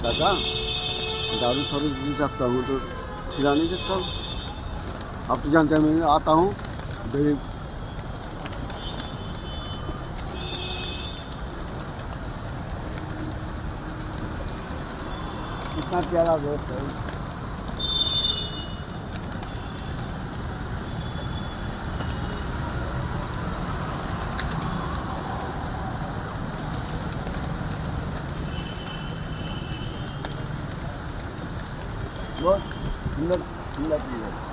दादा, दारू सारू पी सकता हूँ तो खिला नहीं सकता हूँ। आप तो जानते हैं मैं आता हूँ गरीब। कितना प्यारा दोस्त है। बहुत सुंदर सुंदर चीज़ है।